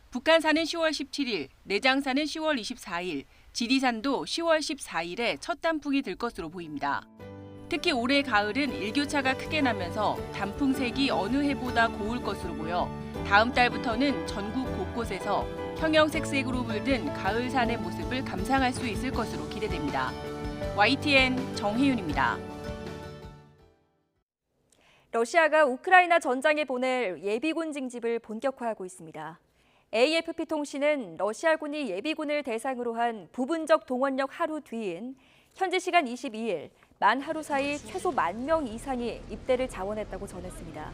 북한산은 10월 17일, 내장산은 10월 24일, 지리산도 10월 14일에 첫 단풍이 들 것으로 보입니다. 특히 올해 가을은 일교차가 크게 나면서 단풍색이 어느 해보다 고울 것으로 보여 다음 달부터는 전국 곳곳에서 형형색색으로 물든 가을산의 모습을 감상할 수 있을 것으로 기대됩니다. YTN 정혜윤입니다. 러시아가 우크라이나 전장에 보낼 예비군 징집을 본격화하고 있습니다. AFP 통신은 러시아군이 예비군을 대상으로 한 부분적 동원력 하루 뒤인 현지 시간 22일 만 하루 사이 최소 10,000명 이상이 입대를 자원했다고 전했습니다.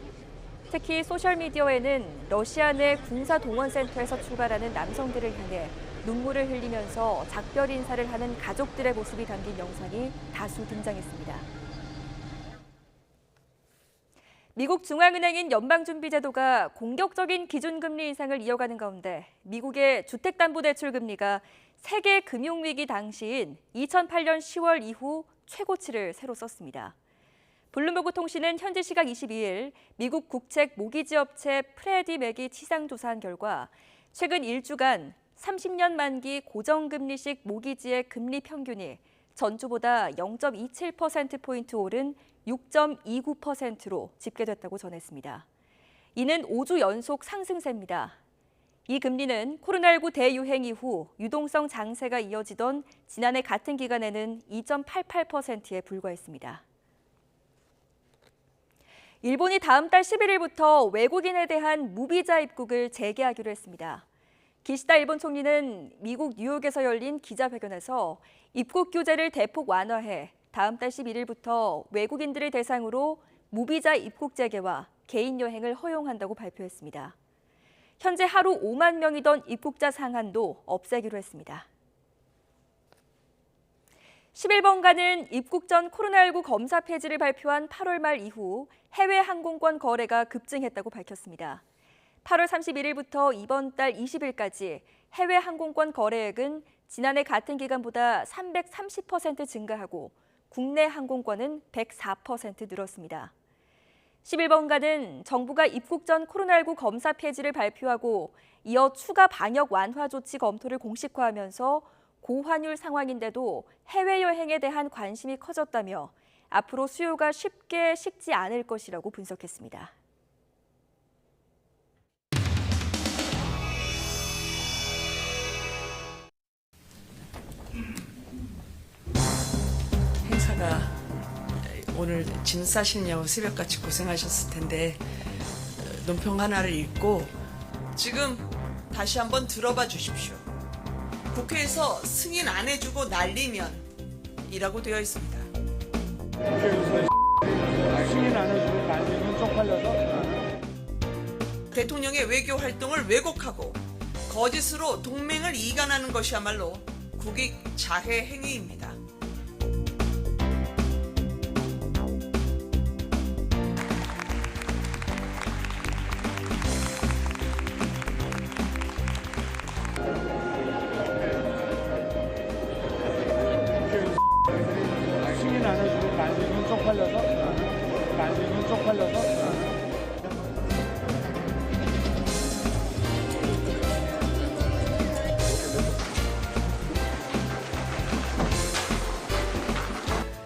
특히 소셜미디어에는 러시아 내 군사동원센터에서 출발하는 남성들을 향해 눈물을 흘리면서 작별 인사를 하는 가족들의 모습이 담긴 영상이 다수 등장했습니다. 미국 중앙은행인 연방준비제도가 공격적인 기준금리 인상을 이어가는 가운데 미국의 주택담보대출 금리가 세계 금융위기 당시인 2008년 10월 이후 최고치를 새로 썼습니다. 블룸버그 통신은 현지 시각 22일 미국 국책 모기지 업체 프레디 맥이 치상조사한 결과 최근 1주간 30년 만기 고정금리식 모기지의 금리 평균이 전주보다 0.27%포인트 오른 6.29%로 집계됐다고 전했습니다. 이는 5주 연속 상승세입니다. 이 금리는 코로나19 대유행 이후 유동성 장세가 이어지던 지난해 같은 기간에는 2.88%에 불과했습니다. 일본이 다음 달 11일부터 외국인에 대한 무비자 입국을 재개하기로 했습니다. 기시다 일본 총리는 미국 뉴욕에서 열린 기자회견에서 입국 규제를 대폭 완화해 다음 달 11일부터 외국인들을 대상으로 무비자 입국 재개와 개인 여행을 허용한다고 발표했습니다. 현재 하루 5만 명이던 입국자 상한도 없애기로 했습니다. 11번가는 입국 전 코로나19 검사 폐지를 발표한 8월 말 이후 해외 항공권 거래가 급증했다고 밝혔습니다. 8월 31일부터 이번 달 20일까지 해외 항공권 거래액은 지난해 같은 기간보다 330% 증가하고 국내 항공권은 104% 늘었습니다. 11번가는 정부가 입국 전 코로나19 검사 폐지를 발표하고 이어 추가 방역 완화 조치 검토를 공식화하면서 고환율 상황인데도 해외여행에 대한 관심이 커졌다며 앞으로 수요가 쉽게 식지 않을 것이라고 분석했습니다. 행사가 오늘 짐 싸시느냐고 새벽같이 고생하셨을 텐데 논평 하나를 읽고 지금 다시 한번 들어봐 주십시오. 국회에서 승인 안 해주고 날리면 이라고 되어 있습니다. 승인 안 해주고 날리면 쪽팔려서 대통령의 외교 활동을 왜곡하고 거짓으로 동맹을 이간하는 것이야말로 국익 자해 행위입니다. 승인 안 해주고 날리면 쪽팔려서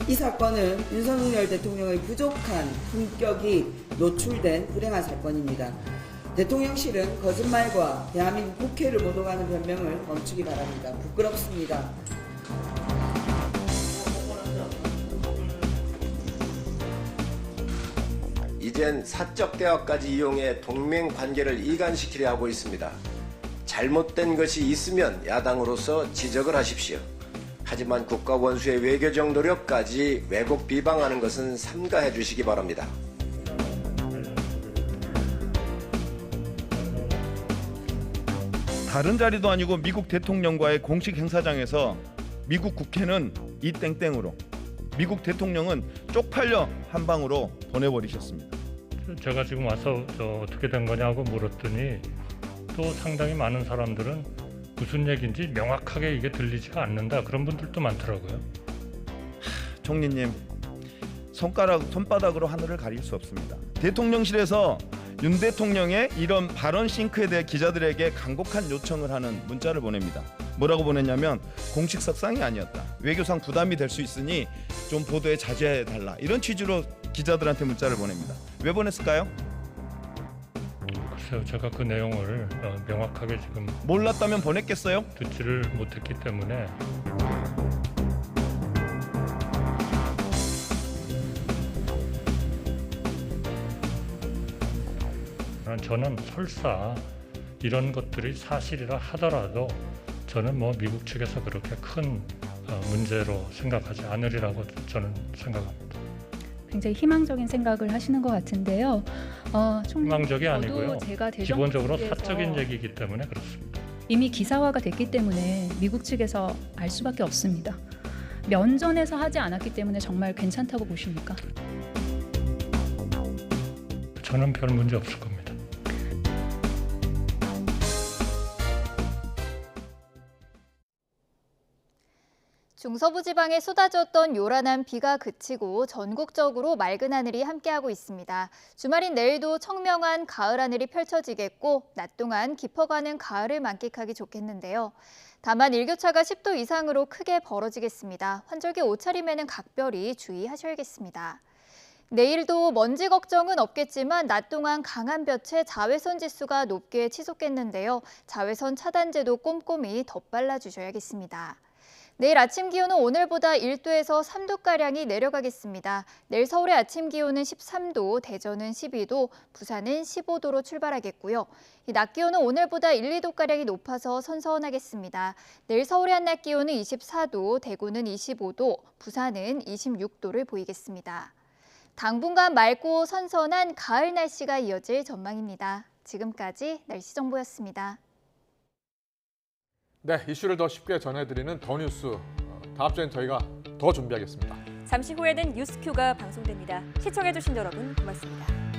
이 사건은 윤석열 대통령의 부족한 품격이 노출된 불행한 사건입니다. 대통령실은 거짓말과 대한민국 국회를 모독하는 변명을 멈추기 바랍니다. 부끄럽습니다. 이젠 사적 대화까지 이용해 동맹 관계를 이간시키려 하고 있습니다. 잘못된 것이 있으면 야당으로서 지적을 하십시오. 하지만 국가 원수의 외교적 노력까지 왜곡 비방하는 것은 삼가해 주시기 바랍니다. 다른 자리도 아니고 미국 대통령과의 공식 행사장에서 미국 국회는 이 땡땡으로, 미국 대통령은 쪽팔려 한 방으로 보내버리셨습니다. 제가 지금 와서 어떻게 된 거냐고 물었더니 또 상당히 많은 사람들은 무슨 얘기인지 명확하게 이게 들리지가 않는다, 그런 분들도 많더라고요. 총리님, 손바닥으로 하늘을 가릴 수 없습니다. 대통령실에서 윤 대통령의 이런 발언 싱크에 대해 기자들에게 간곡한 요청을 하는 문자를 보냅니다. 뭐라고 보냈냐면 공식 석상이 아니었다, 외교상 부담이 될 수 있으니 좀 보도에 자제해달라, 이런 취지로 기자들한테 문자를 보냅니다. 왜 보냈을까요? 글쎄요, 제가 그 내용을 명확하게 지금 몰랐다면 보냈겠어요? 듣지를 못했기 때문에. 저는 설사 이런 것들이 사실이라 하더라도 저는 미국 측에서 그렇게 큰 문제로 생각하지 않으리라고 저는 생각합니다. 굉장히 희망적인 생각을 하시는 것 같은데요. 희망적이 아니고요. 제가 기본적으로 사적인 얘기이기 때문에 그렇습니다. 이미 기사화가 됐기 때문에 미국 측에서 알 수밖에 없습니다. 면전에서 하지 않았기 때문에 정말 괜찮다고 보십니까? 저는 별 문제 없을 겁니다. 중서부 지방에 쏟아졌던 요란한 비가 그치고 전국적으로 맑은 하늘이 함께하고 있습니다. 주말인 내일도 청명한 가을 하늘이 펼쳐지겠고 낮 동안 깊어가는 가을을 만끽하기 좋겠는데요. 다만 일교차가 10도 이상으로 크게 벌어지겠습니다. 환절기 옷차림에는 각별히 주의하셔야겠습니다. 내일도 먼지 걱정은 없겠지만 낮 동안 강한 볕에 자외선 지수가 높게 치솟겠는데요. 자외선 차단제도 꼼꼼히 덧발라 주셔야겠습니다. 내일 아침 기온은 오늘보다 1도에서 3도가량이 내려가겠습니다. 내일 서울의 아침 기온은 13도, 대전은 12도, 부산은 15도로 출발하겠고요. 낮 기온은 오늘보다 1, 2도가량이 높아서 선선하겠습니다. 내일 서울의 한낮 기온은 24도, 대구는 25도, 부산은 26도를 보이겠습니다. 당분간 맑고 선선한 가을 날씨가 이어질 전망입니다. 지금까지 날씨 정보였습니다. 네, 이슈를 더 쉽게 전해드리는 더 뉴스. 다음 주엔 저희가 더 준비하겠습니다. 잠시 후에는 뉴스큐가 방송됩니다. 시청해주신 여러분 고맙습니다.